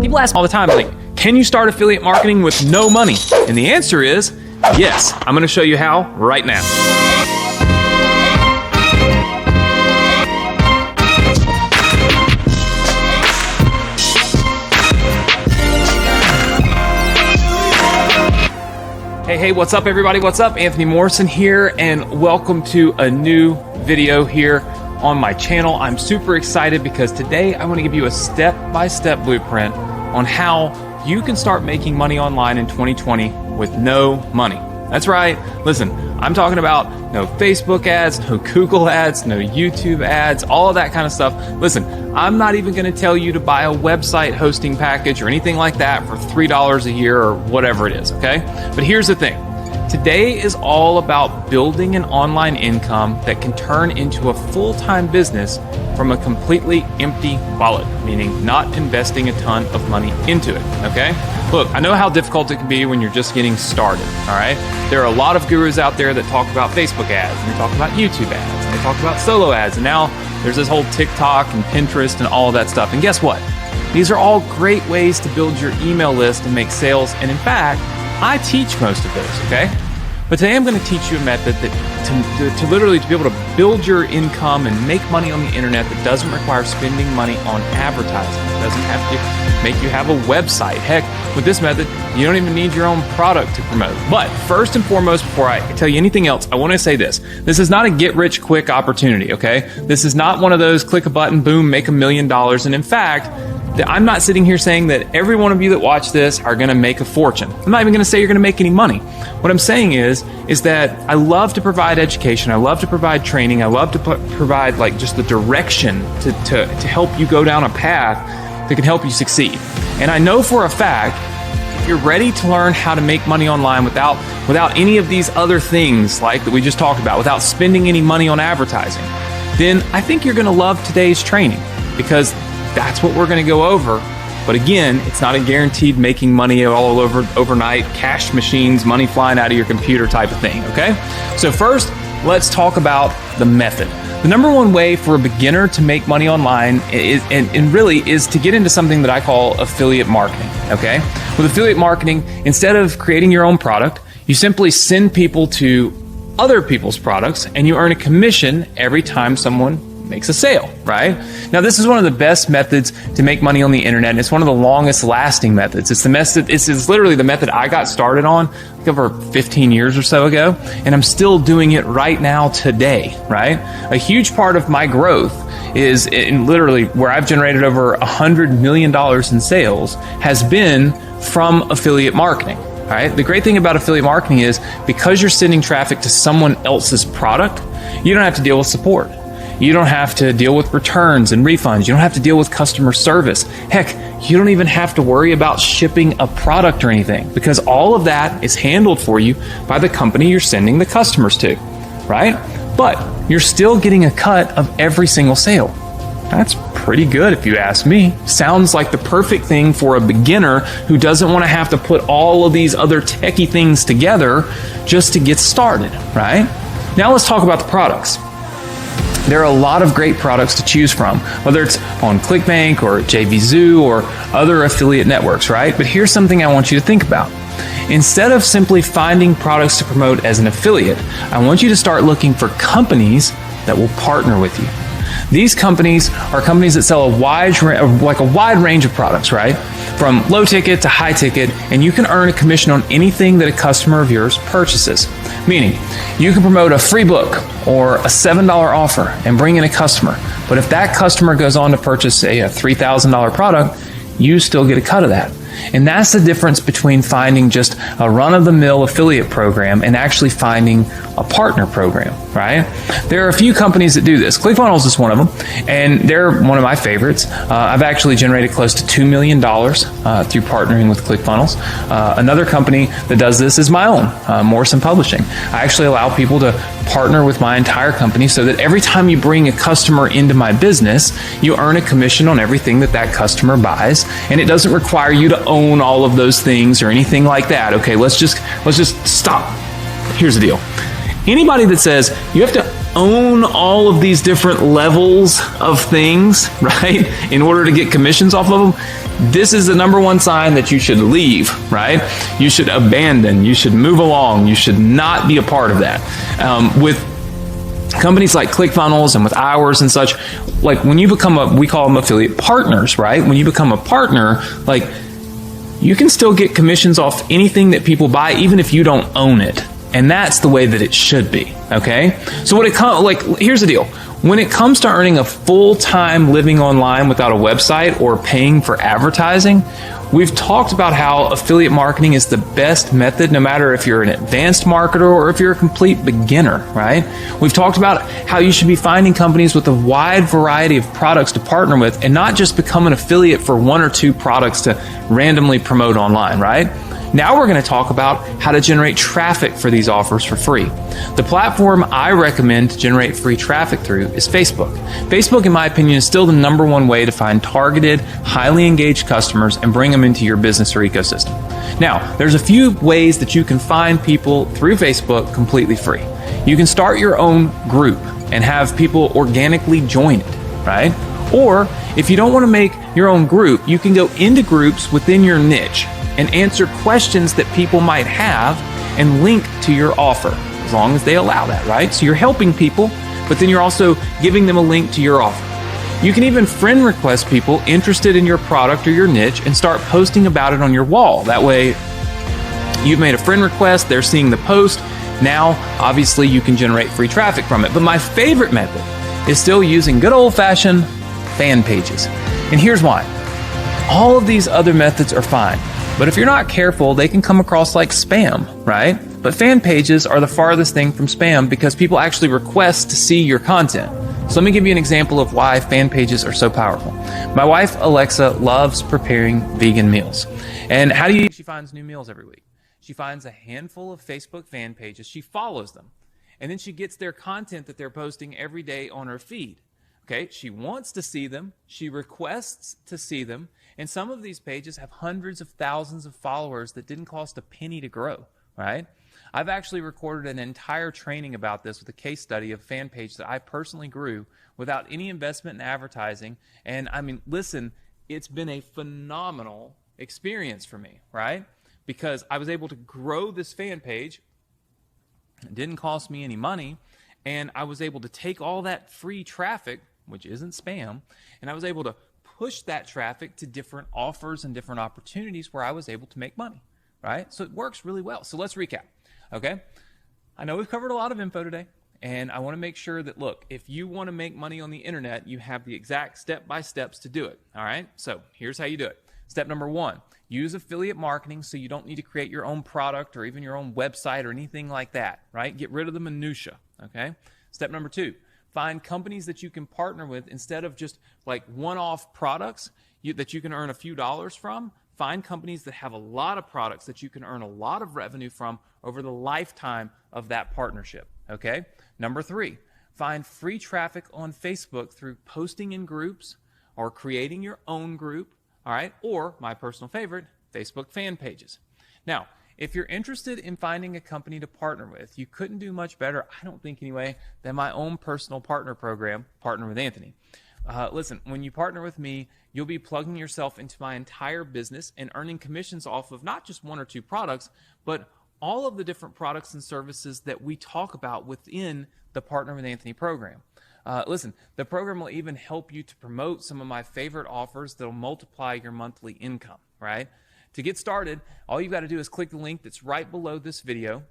People ask all the time, like, can you start affiliate marketing with no money? And the answer is yes. I'm going to show you how right now. Hey, what's up everybody? What's up? Anthony Morrison here, and welcome to a new video here on my channel. I'm super excited because today I want to give you a step-by-step blueprint on how you can start making money online in 2020 with no money. That's right. Listen, I'm talking about no Facebook ads, no Google ads, no YouTube ads, all of that kind of stuff. Listen, I'm not even going to tell you to buy a website hosting package or anything like that for $3 a year or whatever it is, okay? But here's the thing. Today is all about building an online income that can turn into a full-time business from a completely empty wallet, meaning not investing a ton of money into it, okay? Look, I know how difficult it can be when you're just getting started, all right? There are a lot of gurus out there that talk about Facebook ads, and they talk about YouTube ads, and they talk about solo ads, and now there's this whole TikTok and Pinterest and all of that stuff. And guess what? These are all great ways to build your email list and make sales, and in fact, I teach most of those, okay? But today I'm going to teach you a method that to literally to be able to build your income and make money on the internet that doesn't require spending money on advertising. It doesn't have to make you have a website. Heck, with this method, you don't even need your own product to promote. But first and foremost, before I tell you anything else, I want to say this. This is not a get-rich-quick opportunity, okay? This is not one of those click a button, boom, make $1 million. And in fact, I'm not sitting here saying that every one of you that watch this are going to make a fortune. I'm not even going to say you're going to make any money. What I'm saying is that I love to provide education. I love to provide training. I love to provide like just the direction to help you go down a path that can help you succeed. And I know for a fact, if you're ready to learn how to make money online without any of these other things like that we just talked about, without spending any money on advertising, then I think you're going to love today's training, because that's what we're going to go over. But again, it's not a guaranteed making money all over overnight, cash machines, money flying out of your computer type of thing, okay? So first, let's talk about the method. The number one way for a beginner to make money online is to get into something that I call affiliate marketing, okay? With affiliate marketing, instead of creating your own product, you simply send people to other people's products and you earn a commission every time someone makes a sale, right? Now, this is one of the best methods to make money on the internet, and it's one of the longest lasting methods. It's literally the method I got started on like over 15 years or so ago, and I'm still doing it right now today, right? A huge part of my growth is in literally where I've generated over $100 million in sales has been from affiliate marketing. All right. The great thing about affiliate marketing is because you're sending traffic to someone else's product, you don't have to deal with support. You don't have to deal with returns and refunds. You don't have to deal with customer service. Heck, you don't even have to worry about shipping a product or anything, because all of that is handled for you by the company you're sending the customers to, right? But you're still getting a cut of every single sale. That's pretty good if you ask me. Sounds like the perfect thing for a beginner who doesn't want to have to put all of these other techie things together just to get started, right? Now let's talk about the products. There are a lot of great products to choose from, whether it's on ClickBank or JVZoo or other affiliate networks, right? But here's something I want you to think about. Instead of simply finding products to promote as an affiliate, I want you to start looking for companies that will partner with you. These companies are companies that sell a wide range of products, right? From low ticket to high ticket, and you can earn a commission on anything that a customer of yours purchases. Meaning, you can promote a free book or a $7 offer and bring in a customer. But if that customer goes on to purchase, say, a $3,000 product, you still get a cut of that. And that's the difference between finding just a run-of-the-mill affiliate program and actually finding a partner program, right? There are a few companies that do this. ClickFunnels is one of them, and they're one of my favorites. I've actually generated close to $2 million through partnering with ClickFunnels. Another company that does this is my own, Morrison Publishing. I actually allow people to partner with my entire company so that every time you bring a customer into my business, you earn a commission on everything that that customer buys, and it doesn't require you to own all of those things or anything like that. Okay, let's just stop. Here's the deal. Anybody that says you have to own all of these different levels of things, right, in order to get commissions off of them, this is the number one sign that you should leave, right? You should abandon, you should move along, you should not be a part of that. With companies like ClickFunnels and with Hours and such, like when you become we call them affiliate partners, right? When you become a partner, like you can still get commissions off anything that people buy, even if you don't own it. And that's the way that it should be, okay? So here's the deal. When it comes to earning a full-time living online without a website or paying for advertising, we've talked about how affiliate marketing is the best method, no matter if you're an advanced marketer or if you're a complete beginner, right? We've talked about how you should be finding companies with a wide variety of products to partner with and not just become an affiliate for one or two products to randomly promote online, right? Now we're going to talk about how to generate traffic for these offers for free. The platform I recommend to generate free traffic through is Facebook. Facebook, in my opinion, is still the number one way to find targeted, highly engaged customers and bring them into your business or ecosystem. Now, there's a few ways that you can find people through Facebook completely free. You can start your own group and have people organically join it, right? Or if you don't want to make your own group, you can go into groups within your niche and answer questions that people might have and link to your offer, as long as they allow that, right? So you're helping people, but then you're also giving them a link to your offer. You can even friend request people interested in your product or your niche and start posting about it on your wall. That way, you've made a friend request, they're seeing the post. Now, obviously, you can generate free traffic from it. But my favorite method is still using good old-fashioned fan pages. And here's why. All of these other methods are fine, but if you're not careful, they can come across like spam, right? But fan pages are the farthest thing from spam because people actually request to see your content. So let me give you an example of why fan pages are so powerful. My wife, Alexa, loves preparing vegan meals. And how do you? She finds new meals every week. She finds a handful of Facebook fan pages. She follows them. And then she gets their content that they're posting every day on her feed. Okay, she wants to see them. She requests to see them. And some of these pages have hundreds of thousands of followers that didn't cost a penny to grow, right? I've actually recorded an entire training about this with a case study of a fan page that I personally grew without any investment in advertising. And I mean, listen, it's been a phenomenal experience for me, right? Because I was able to grow this fan page. It didn't cost me any money. And I was able to take all that free traffic, which isn't spam, and I was able to push that traffic to different offers and different opportunities where I was able to make money, right? So it works really well. So let's recap, okay? I know we've covered a lot of info today, and I want to make sure that, look, if you want to make money on the internet, you have the exact step-by-steps to do it, all right? So here's how you do it. Step number one, use affiliate marketing so you don't need to create your own product or even your own website or anything like that, right? Get rid of the minutia, okay? Step number two, find companies that you can partner with instead of just like one-off products that you can earn a few dollars from. Find companies that have a lot of products that you can earn a lot of revenue from over the lifetime of that partnership, okay? Number three, find free traffic on Facebook through posting in groups or creating your own group, all right? Or, my personal favorite, Facebook fan pages. Now, if you're interested in finding a company to partner with, you couldn't do much better, I don't think anyway, than my own personal partner program, Partner with Anthony. Listen, when you partner with me, you'll be plugging yourself into my entire business and earning commissions off of not just one or two products, but all of the different products and services that we talk about within the Partner with Anthony program. Listen, the program will even help you to promote some of my favorite offers that will multiply your monthly income, right? To get started, all you've got to do is click the link that's right below this video,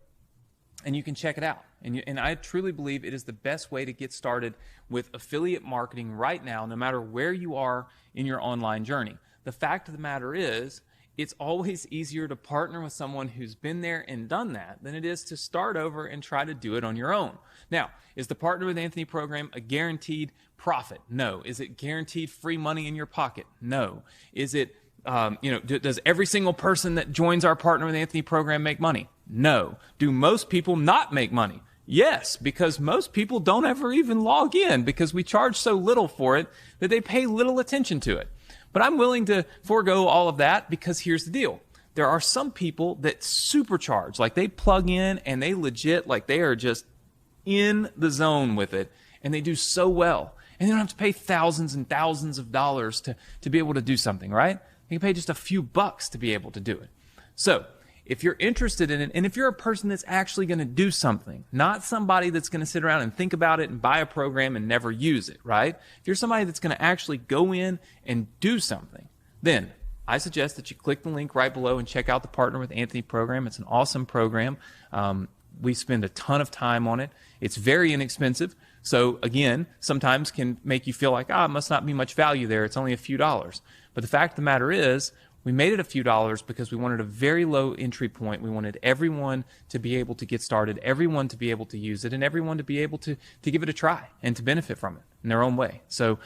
and you can check it out. And I truly believe it is the best way to get started with affiliate marketing right now, no matter where you are in your online journey. The fact of the matter is, it's always easier to partner with someone who's been there and done that than it is to start over and try to do it on your own. Now, is the Partner with Anthony program a guaranteed profit? No. Is it guaranteed free money in your pocket? No. Is it does every single person that joins our Partner with Anthony program make money? No. Do most people not make money? Yes, because most people don't ever even log in because we charge so little for it that they pay little attention to it. But I'm willing to forego all of that because here's the deal. There are some people that supercharge, like they plug in and they legit, like they are just in the zone with it, and they do so well. And they don't have to pay thousands and thousands of dollars to be able to do something, right? You can pay just a few bucks to be able to do it. So if you're interested in it, and if you're a person that's actually going to do something, not somebody that's going to sit around and think about it and buy a program and never use it, right? If you're somebody that's going to actually go in and do something, then I suggest that you click the link right below and check out the Partner with Anthony program. It's an awesome program. We spend a ton of time on it. It's very inexpensive. So again, sometimes can make you feel like, it must not be much value there. It's only a few dollars. But the fact of the matter is, we made it a few dollars because we wanted a very low entry point. We wanted everyone to be able to get started, everyone to be able to use it, and everyone to be able to give it a try and to benefit from it in their own way. So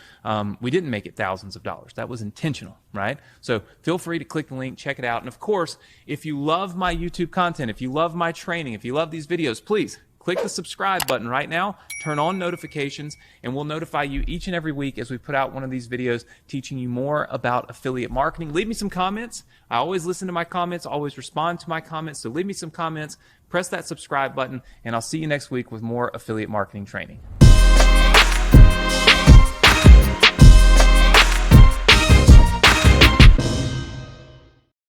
we didn't make it thousands of dollars. That was intentional, right? So feel free to click the link, check it out. And of course, if you love my YouTube content, if you love my training, if you love these videos, please click the subscribe button right now, turn on notifications, and we'll notify you each and every week as we put out one of these videos teaching you more about affiliate marketing. Leave me some comments. I always listen to my comments, always respond to my comments. So leave me some comments, press that subscribe button, and I'll see you next week with more affiliate marketing training.